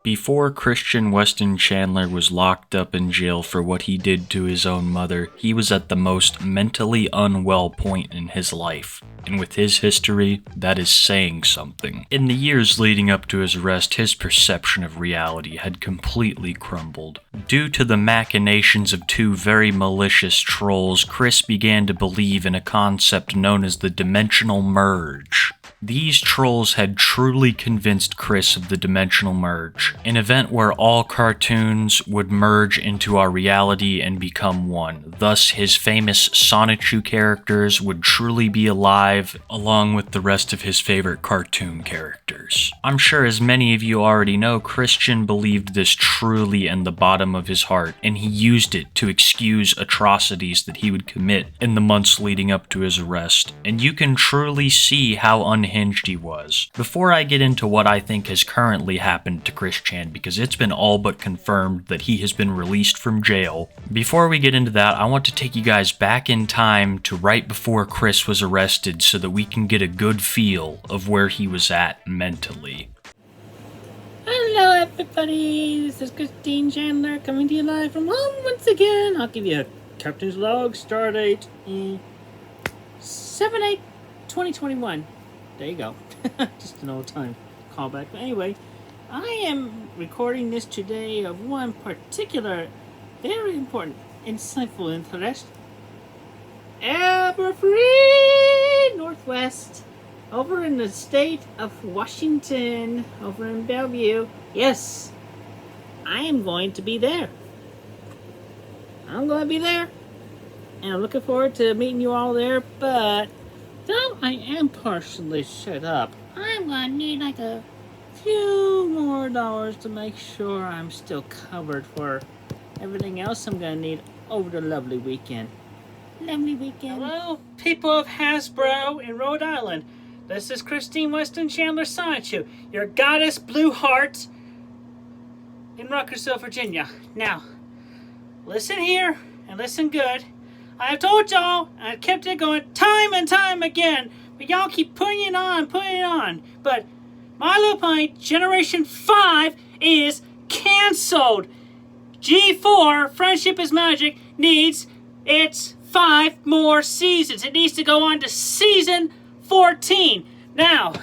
Before Christian Weston Chandler was locked up in jail for what he did to his own mother, he was at the most mentally unwell point in his life. And with his history, that is saying something. In the years leading up to his arrest, his perception of reality had completely crumbled. Due to the machinations of two very malicious trolls, Chris began to believe in a concept known as the dimensional merge. These trolls had truly convinced Chris of the dimensional merge, an event where all cartoons would merge into our reality and become one. Thus, his famous Sonichu characters would truly be alive, along with the rest of his favorite cartoon characters. I'm sure as many of you already know, Christian believed this truly in the bottom of his heart, and he used it to excuse atrocities that he would commit in the months leading up to his arrest. And you can truly see how unhinged he was. Before I get into what I think has currently happened to Chris Chan, because it's been all but confirmed that he has been released from jail, before we get into that, I want to take you guys back in time to right before Chris was arrested so that we can get a good feel of where he was at mentally. Hello everybody, this is Christine Chandler coming to you live from home once again. I'll give you a captain's log, start date 7/8/2021. There you go. Just an old time callback. But anyway, I am recording this today of one particular, very important, insightful interest. Free Northwest, over in the state of Washington, over in Bellevue. Yes, I am going to be there. I'm going to be there, and I'm looking forward to meeting you all there, but though I am partially set up, I'm going to need like a few more dollars to make sure I'm still covered for everything else I'm going to need over the lovely weekend. Lovely weekend. Hello, people of Hasbro in Rhode Island. This is Christine Weston Chandler Sonichu, your goddess blue heart in Ruckersville, Virginia. Now, listen here and listen good. I have told y'all, and I kept it going time and time again, but y'all keep putting it on. But My Little Pony Generation 5 is canceled. G4, Friendship is Magic, needs its 5 more seasons. It needs to go on to season 14. Now,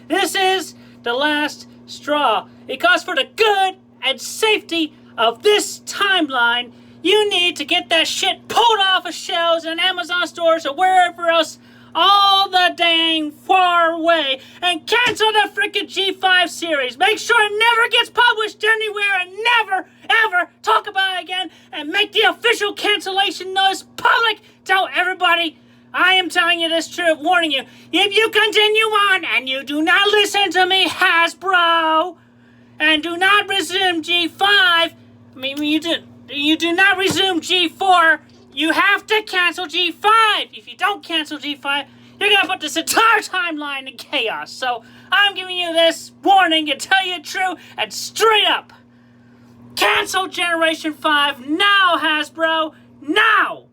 this is the last straw, because for the good and safety of this timeline, you need to get that shit pulled off of shelves in Amazon stores or wherever else all the dang far away and cancel the freaking G5 series. Make sure it never gets published anywhere and never, ever talk about it again, and make the official cancellation notice public. Tell everybody I am telling you this truth, warning you. If you continue on and you do not listen to me, Hasbro, and do not resume G5, you do not resume G4, you have to cancel G5. If you don't cancel G5, you're going to put this entire timeline in chaos. So I'm giving you this warning to tell you true and straight up. Cancel Generation 5 now, Hasbro, now!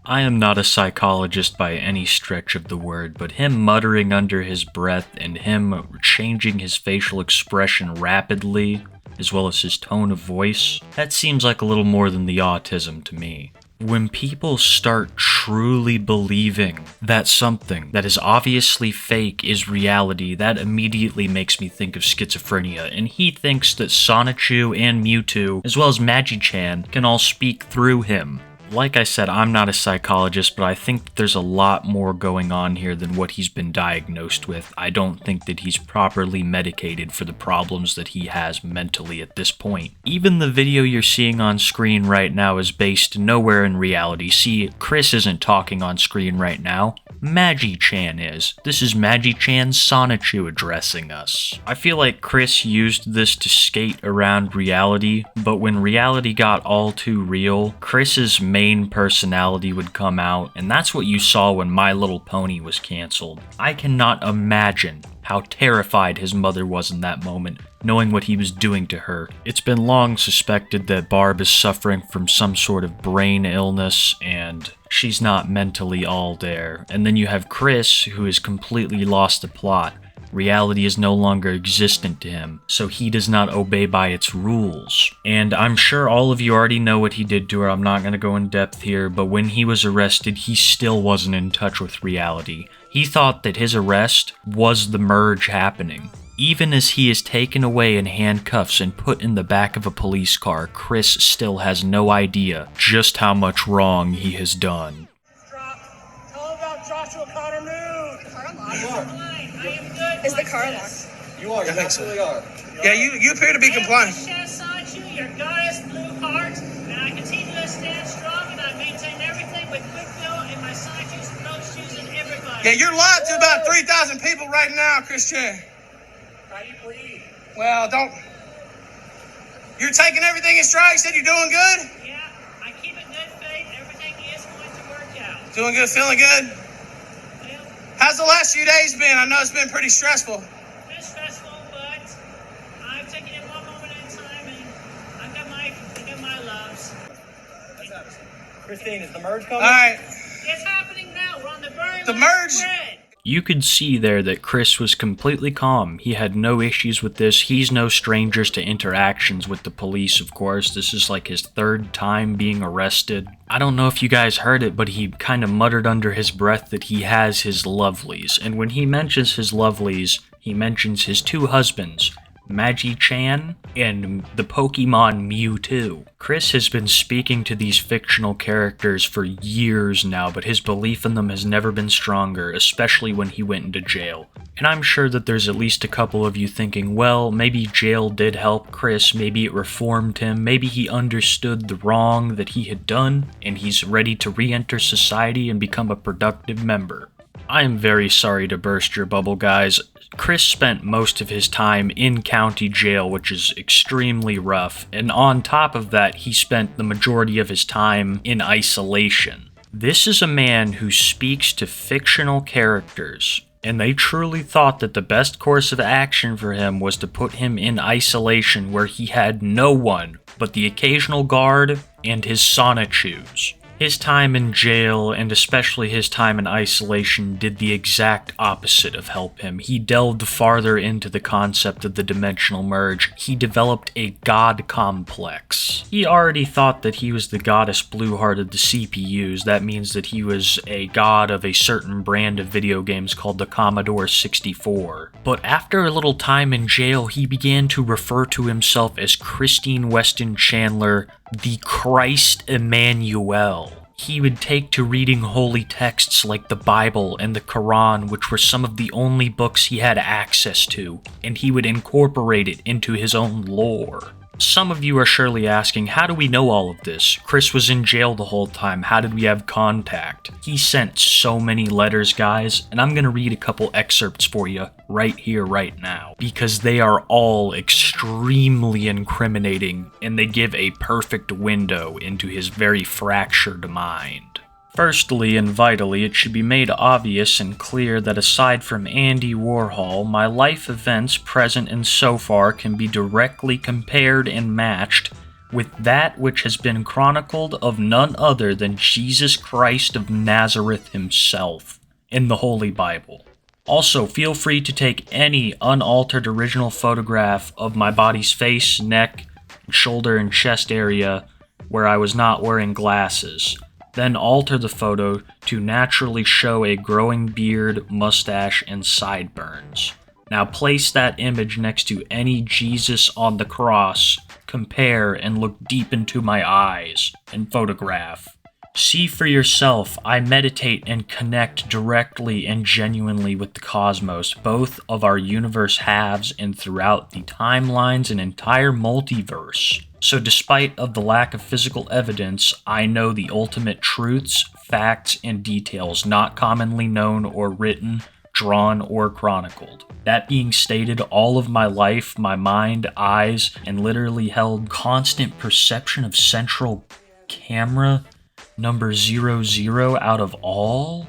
I am not a psychologist by any stretch of the word, but him muttering under his breath and him changing his facial expression rapidly, as well as his tone of voice, that seems like a little more than the autism to me. When people start truly believing that something that is obviously fake is reality, that immediately makes me think of schizophrenia, and he thinks that Sonichu and Mewtwo, as well as Magi-Chan, can all speak through him. Like I said, I'm not a psychologist, but I think that there's a lot more going on here than what he's been diagnosed with. I don't think that he's properly medicated for the problems that he has mentally at this point. Even the video you're seeing on screen right now is based nowhere in reality. See, Chris isn't talking on screen right now. Magi-Chan is. This is Magi-Chan Sonichu addressing us. I feel like Chris used this to skate around reality, but when reality got all too real, Chris's main personality would come out, and that's what you saw when My Little Pony was canceled. I cannot imagine how terrified his mother was in that moment, knowing what he was doing to her. It's been long suspected that Barb is suffering from some sort of brain illness, and she's not mentally all there. And then you have Chris, who has completely lost the plot. Reality is no longer existent to him, so he does not obey by its rules. And I'm sure all of you already know what he did to her. I'm not going to go in depth here, but when he was arrested, he still wasn't in touch with reality. He thought that his arrest was the merge happening. Even as he is taken away in handcuffs and put in the back of a police car, Chris still has no idea just how much wrong he has done. Tell about Joshua Connor Moon. Car You locked. are. Is the car locked? You are. You absolutely are. Yeah, you appear to be compliant. Your goddess blue heart, and I continue to stand strong, and I maintain everything with goodwill in my side shoes and nose shoes and everybody. Yeah, you're lying to about 3,000 people right now, Christian. How you breathe? Well, don't. You're taking everything in stride. You said you're doing good? Yeah, I keep it good faith. Everything is going to work out. Doing good, feeling good? Well, How's the last few days been? I know it's been pretty stressful. it's stressful, but I'm taking it one moment at a time, and I got my loves. Christine, is the merge coming? All right. It's happening now. We're on the very The last merge? thread. You could see there that Chris was completely calm. He had no issues with this. He's no strangers to interactions with the police, of course. This is like his third time being arrested. I don't know if you guys heard it, but he kind of muttered under his breath that he has his lovelies. And when he mentions his lovelies, he mentions his two husbands, Magi-chan and the Pokemon Mewtwo. Chris has been speaking to these fictional characters for years now, but his belief in them has never been stronger, especially when he went into jail. And I'm sure that there's at least a couple of you thinking, well, maybe jail did help Chris, maybe it reformed him, maybe he understood the wrong that he had done, and he's ready to re-enter society and become a productive member. I am very sorry to burst your bubble, guys. Chris spent most of his time in county jail, which is extremely rough, and on top of that, he spent the majority of his time in isolation. This is a man who speaks to fictional characters, and they truly thought that the best course of action for him was to put him in isolation where he had no one but the occasional guard and his Sonichus. His time in jail, and especially his time in isolation, did the exact opposite of help him. He delved farther into the concept of the dimensional merge. He developed a god complex. He already thought that he was the goddess Blueheart of the CPUs. That means that he was a god of a certain brand of video games called the Commodore 64. But after a little time in jail, he began to refer to himself as Christine Weston Chandler, the Christ Emmanuel. He would take to reading holy texts like the Bible and the Quran, which were some of the only books he had access to, and he would incorporate it into his own lore. Some of you are surely asking, how do we know all of this? Chris was in jail the whole time. How did we have contact? He sent so many letters, guys, and I'm gonna read a couple excerpts for you right here, right now, because they are all extremely incriminating, and they give a perfect window into his very fractured mind. Firstly and vitally, it should be made obvious and clear that aside from Andy Warhol, my life events present and so far can be directly compared and matched with that which has been chronicled of none other than Jesus Christ of Nazareth himself in the Holy Bible. Also, feel free to take any unaltered original photograph of my body's face, neck, shoulder, and chest area where I was not wearing glasses. Then alter the photo to naturally show a growing beard, mustache, and sideburns. Now place that image next to any Jesus on the cross, compare and look deep into my eyes, and photograph. See for yourself, I meditate and connect directly and genuinely with the cosmos, both of our universe halves and throughout the timelines and entire multiverse. So despite of the lack of physical evidence, I know the ultimate truths, facts, and details not commonly known or written, drawn, or chronicled. That being stated, all of my life, my mind, eyes, and literally held constant perception of central camera number 00 out of all?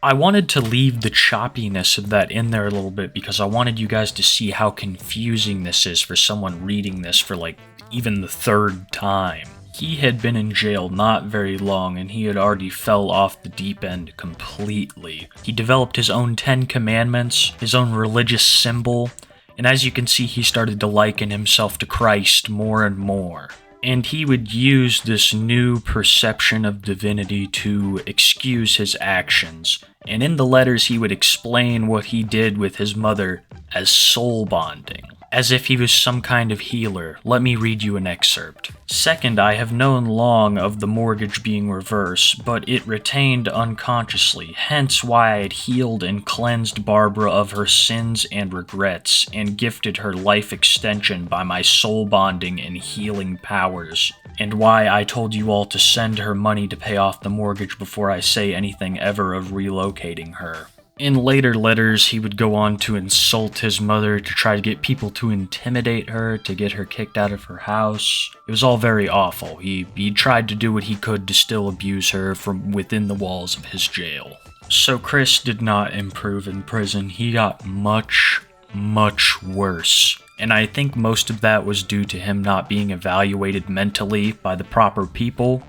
I wanted to leave the choppiness of that in there a little bit because I wanted you guys to see how confusing this is for someone reading this for like even the third time. He had been in jail not very long and he had already fell off the deep end completely. He developed his own 10 Commandments, his own religious symbol, and as you can see, he started to liken himself to Christ more and more. And he would use this new perception of divinity to excuse his actions. And in the letters, he would explain what he did with his mother as soul bonding, as if he was some kind of healer. Let me read you an excerpt. Second, I have known long of the mortgage being reversed, but it retained unconsciously, hence why I had healed and cleansed Barbara of her sins and regrets, and gifted her life extension by my soul bonding and healing powers, and why I told you all to send her money to pay off the mortgage before I say anything ever of relocating her. In later letters, he would go on to insult his mother, to try to get people to intimidate her, to get her kicked out of her house. It was all very awful. He tried to do what he could to still abuse her from within the walls of his jail. So Chris did not improve in prison. He got much, much worse. And I think most of that was due to him not being evaluated mentally by the proper people.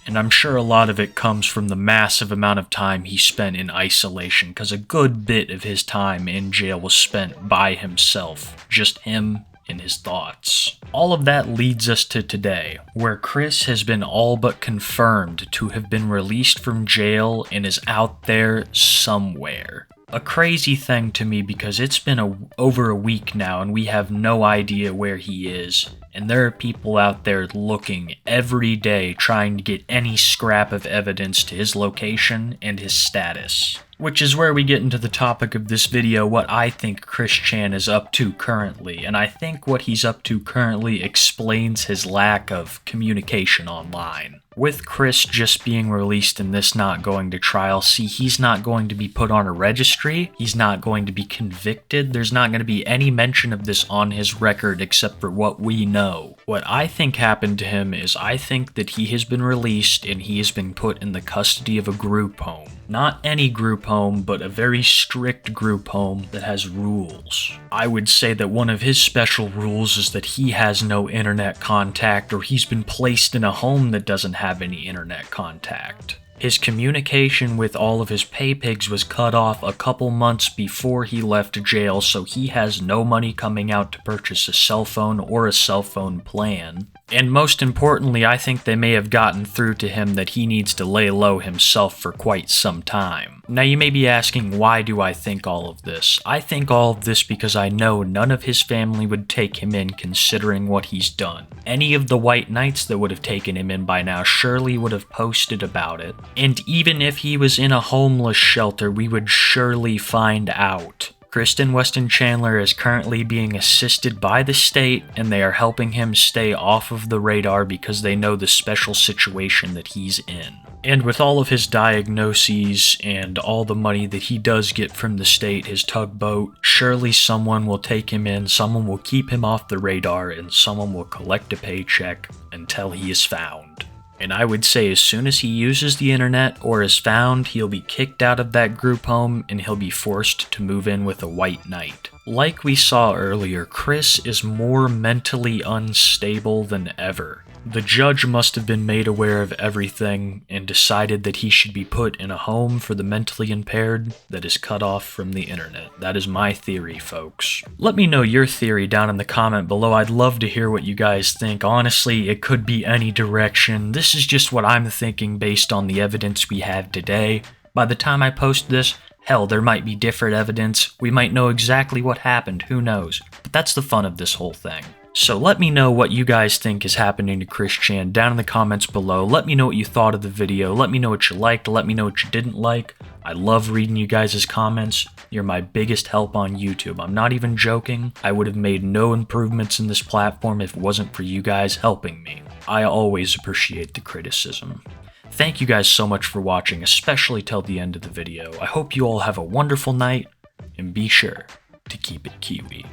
And I'm sure a lot of it comes from the massive amount of time he spent in isolation, because a good bit of his time in jail was spent by himself, just him and his thoughts. All of that leads us to today, where Chris has been all but confirmed to have been released from jail and is out there somewhere. A crazy thing to me, because it's been over a week now and we have no idea where he is. And there are people out there looking every day trying to get any scrap of evidence to his location and his status. Which is where we get into the topic of this video, what I think Chris Chan is up to currently. And I think what he's up to currently explains his lack of communication online. With Chris just being released and this not going to trial, see, he's not going to be put on a registry, he's not going to be convicted, there's not going to be any mention of this on his record except for what we know. What I think happened to him is I think that he has been released and he has been put in the custody of a group home. Not any group home, but a very strict group home that has rules. I would say that one of his special rules is that he has no internet contact, or he's been placed in a home that doesn't have any internet contact. His communication with all of his pay pigs was cut off a couple months before he left jail, so he has no money coming out to purchase a cell phone or a cell phone plan. And most importantly, I think they may have gotten through to him that he needs to lay low himself for quite some time. Now you may be asking, why do I think all of this? I think all of this because I know none of his family would take him in considering what he's done. Any of the white knights that would have taken him in by now surely would have posted about it. And even if he was in a homeless shelter, we would surely find out. Christine Weston Chandler is currently being assisted by the state, and they are helping him stay off of the radar because they know the special situation that he's in. And with all of his diagnoses and all the money that he does get from the state, his tugboat, surely someone will take him in, someone will keep him off the radar, and someone will collect a paycheck until he is found. And I would say as soon as he uses the internet or is found, he'll be kicked out of that group home and he'll be forced to move in with a white knight. Like we saw earlier, Chris is more mentally unstable than ever. The judge must have been made aware of everything and decided that he should be put in a home for the mentally impaired that is cut off from the internet. That is my theory, folks. Let me know your theory down in the comment below. I'd love to hear what you guys think. Honestly, it could be any direction. This is just what I'm thinking based on the evidence we have today. By the time I post this, hell, there might be different evidence. We might know exactly what happened. Who knows? But that's the fun of this whole thing. So let me know what you guys think is happening to Chris Chan down in the comments below. Let me know what you thought of the video. Let me know what you liked. Let me know what you didn't like. I love reading you guys' comments. You're my biggest help on YouTube. I'm not even joking. I would have made no improvements in this platform if it wasn't for you guys helping me. I always appreciate the criticism. Thank you guys so much for watching, especially till the end of the video. I hope you all have a wonderful night, and be sure to keep it Kiwi.